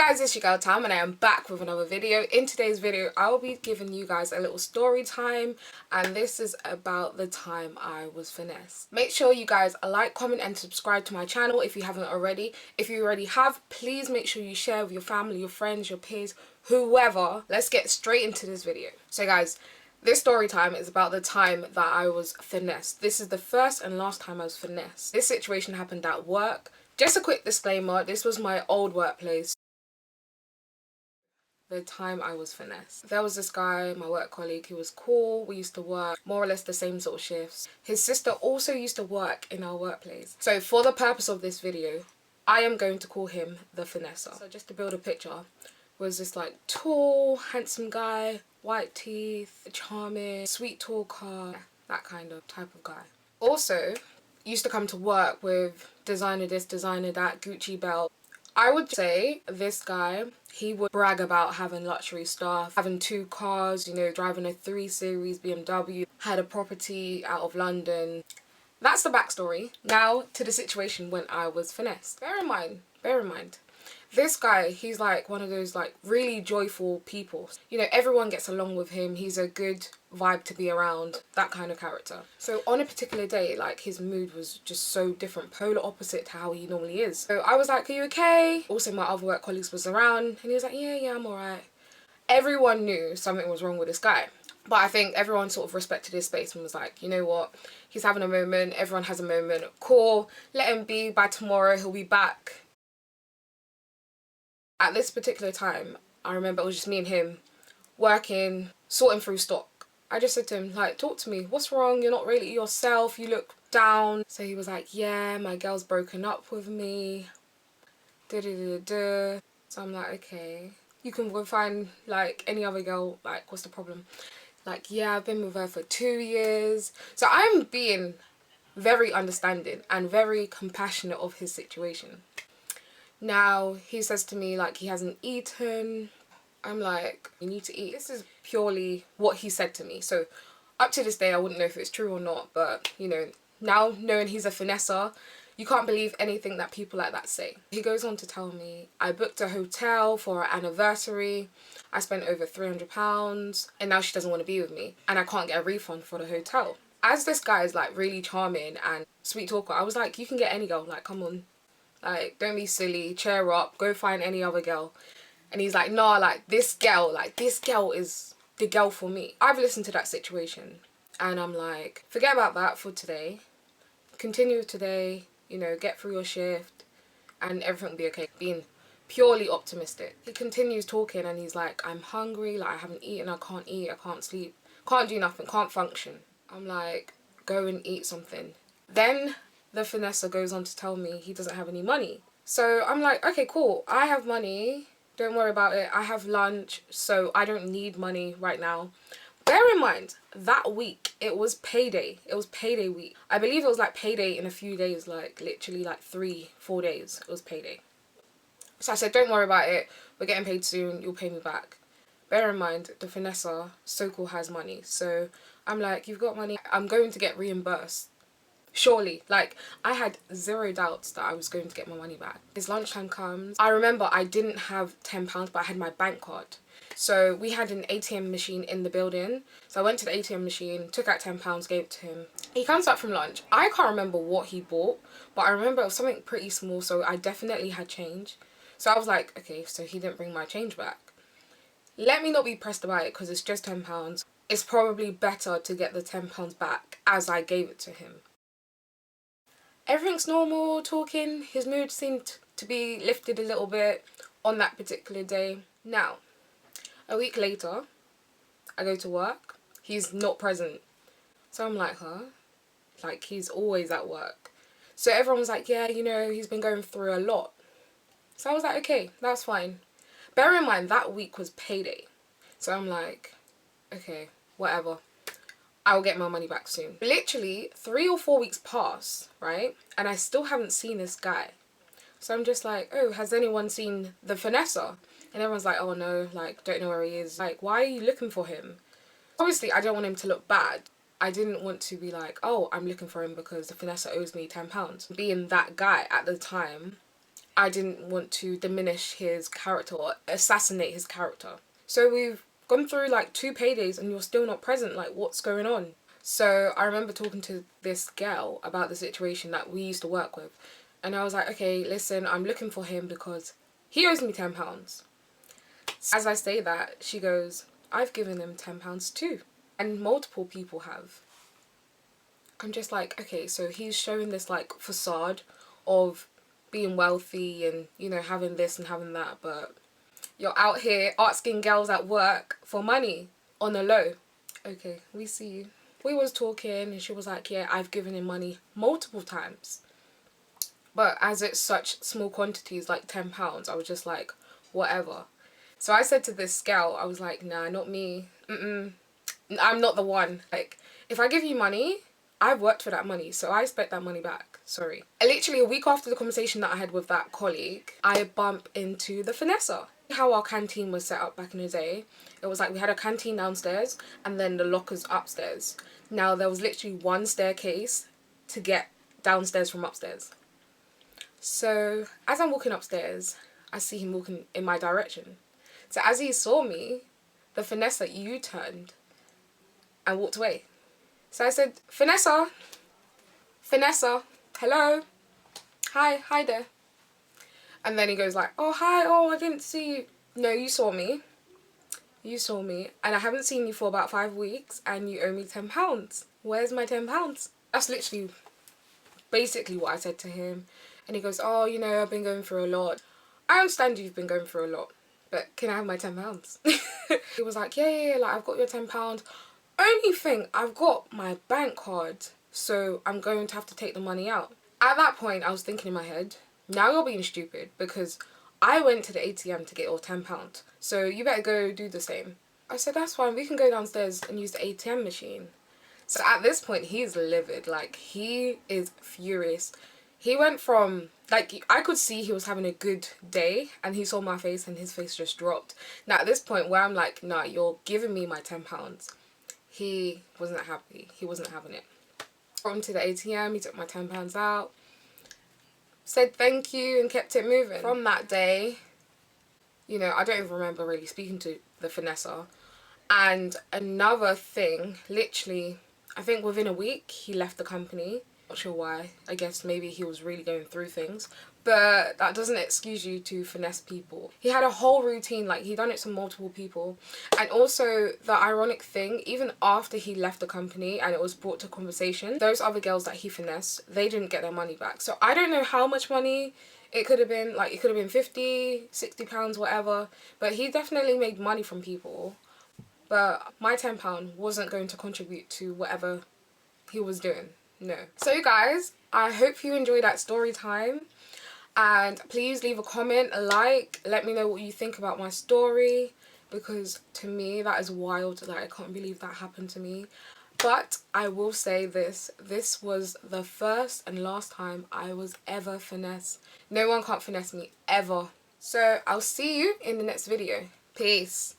Guys, it's your girl Tam and I am back with another video. In today's video I will be giving you guys a little story time, and this is about the time I was finessed. Make sure you guys like, comment and subscribe to my channel if you haven't already. If you already have, please make sure you share with your family, your friends, your peers, whoever. Let's get straight into this video. So guys, this story time is about the time that I was finessed. This is the first and last time I was finessed. This situation happened at work. Just a quick disclaimer, this was my old workplace. The time I was finessed. There was this guy, my work colleague, who was cool. We used to work more or less the same sort of shifts. His sister also used to work in our workplace. So for the purpose of this video, I am going to call him the finesser. So just to build a picture, was this like tall, handsome guy, white teeth, charming, sweet talker, that kind of type of guy. Also, used to come to work with designer this, designer that, Gucci belt. I would say this guy, he would brag about having luxury stuff, having 2 cars, you know, driving a 3 Series BMW, had a property out of London. That's the backstory. Now to the situation when I was finessed. Bear in mind, this guy, he's like one of those like really joyful people. You know, everyone gets along with him. He's a good vibe to be around, that kind of character. So on a particular day, like his mood was just so different, polar opposite to how he normally is. So I was like, are you okay? Also my other work colleagues was around and he was like, yeah, I'm alright. Everyone knew something was wrong with this guy. But I think everyone sort of respected his space and was like, you know what, he's having a moment, everyone has a moment, cool, let him be, by tomorrow he'll be back. At this particular time, I remember it was just me and him working, sorting through stock. I just said to him, like, talk to me, what's wrong? You're not really yourself, you look down. So he was like, yeah, my girl's broken up with me, da-da-da-da. So I'm like, okay, you can go find like any other girl, like what's the problem? Like, yeah, I've been with her for 2 years. So I'm being very understanding and very compassionate of his situation. Now he says to me like he hasn't eaten. I'm like, you need to eat. This is purely what he said to me. So up to this day I wouldn't know if it's true or not, but you know, now knowing he's a finesser, you can't believe anything that people like that say. He goes on to tell me I booked a hotel for our anniversary. I spent over £300 and now she doesn't want to be with me and I can't get a refund for the hotel. As this guy is like really charming and sweet talker, I was like, you can get any girl, like come on. Like, don't be silly, cheer up, go find any other girl. And he's like, nah, like this girl is the girl for me. I've listened to that situation and I'm like, forget about that for today. Continue today, you know, get through your shift and everything will be okay. Being purely optimistic. He continues talking and he's like, I'm hungry, like I haven't eaten, I can't eat, I can't sleep, can't do nothing, can't function. I'm like, go and eat something. Then the finesser goes on to tell me he doesn't have any money. So I'm like, okay, cool, I have money, don't worry about it, I have lunch, so I don't need money right now. Bear in mind, that week, it was payday. It was payday week. I believe it was like payday in a few days, like literally like 3-4 days, it was payday. So I said, don't worry about it, we're getting paid soon, you'll pay me back. Bear in mind, the finesser, so-called, has money. So I'm like, you've got money, I'm going to get reimbursed. Surely, like I had zero doubts that I was going to get my money back. His lunchtime comes. I remember I didn't have £10, but I had my bank card. So we had an ATM machine in the building. So I went to the ATM machine, took out £10, gave it to him. He comes back from lunch. I can't remember what he bought, but I remember it was something pretty small, so I definitely had change. So I was like, okay, so he didn't bring my change back. Let me not be pressed about it because it's just £10. It's probably better to get the £10 back as I gave it to him. Everything's normal, talking, his mood seemed to be lifted a little bit on that particular day. Now, a week later, I go to work, he's not present. So I'm like, huh? Like, he's always at work. So everyone was like, yeah, you know, he's been going through a lot. So I was like, okay, that's fine. Bear in mind, that week was payday. So I'm like, okay, whatever. I'll get my money back soon. Literally 3 or 4 weeks pass, right? And I still haven't seen this guy. So I'm just like, oh, has anyone seen the finesser? And everyone's like, oh no, like, don't know where he is. Like, why are you looking for him? Obviously, I don't want him to look bad. I didn't want to be like, oh, I'm looking for him because the finesser owes me £10. Being that guy at the time, I didn't want to diminish his character or assassinate his character. So we've gone through like 2 paydays and you're still not present. Like, what's going on? So I remember talking to this girl about the situation that we used to work with. And I was like, okay, listen, I'm looking for him because he owes me £10. As I say that, she goes, I've given him £10 too. And multiple people have. I'm just like, okay, so he's showing this like facade of being wealthy and, you know, having this and having that, but you're out here asking girls at work for money on the low. Okay, we see you. We was talking and she was like, yeah, I've given him money multiple times. But as it's such small quantities, like £10, I was just like, whatever. So I said to this girl, I was like, nah, not me. I'm not the one. Like, if I give you money, I've worked for that money, so I expect that money back. Sorry. Literally a week after the conversation that I had with that colleague, I bump into the Finesser. How our canteen was set up back in the day, it was like we had a canteen downstairs and then the lockers upstairs. Now there was literally one staircase to get downstairs from upstairs. So as I'm walking upstairs, I see him walking in my direction. So as he saw me, the Finesser U-turned and walked away. So I said, Finesser, hello, hi there. And then he goes like, oh, hi, oh, I didn't see you. No, you saw me, and I haven't seen you for about 5 weeks, and you owe me £10. Where's my £10? That's literally basically what I said to him. And he goes, oh, you know, I've been going through a lot. I understand you've been going through a lot, but can I have my £10? He was like, yeah, like, I've got your £10. Only thing, I've got my bank card, so I'm going to have to take the money out. At that point, I was thinking in my head, now you're being stupid because I went to the ATM to get your £10, so you better go do the same. I said, that's fine, we can go downstairs and use the ATM machine. So at this point, he's livid, like, he is furious. He went from, like, I could see he was having a good day and he saw my face and his face just dropped. Now at this point where I'm like, nah, you're giving me my £10. He wasn't happy. He wasn't having it. Got to the ATM, he took my £10 out, said thank you and kept it moving. From that day, you know, I don't even remember really speaking to the Finesser. And another thing, literally, I think within a week, he left the company. Not sure why. I guess maybe he was really going through things. But that doesn't excuse you to finesse people. He had a whole routine, like, he done it to multiple people. And also, the ironic thing, even after he left the company and it was brought to conversation, those other girls that he finessed, they didn't get their money back. So I don't know how much money it could have been. Like, it could have been 50, 60 pounds, whatever. But he definitely made money from people. But my £10 wasn't going to contribute to whatever he was doing. No. So guys, I hope you enjoyed that story time. And please leave a comment, a like, let me know what you think about my story. Because to me, that is wild. Like, I can't believe that happened to me. But I will say this. This was the first and last time I was ever finessed. No one can't finesse me, ever. So I'll see you in the next video. Peace.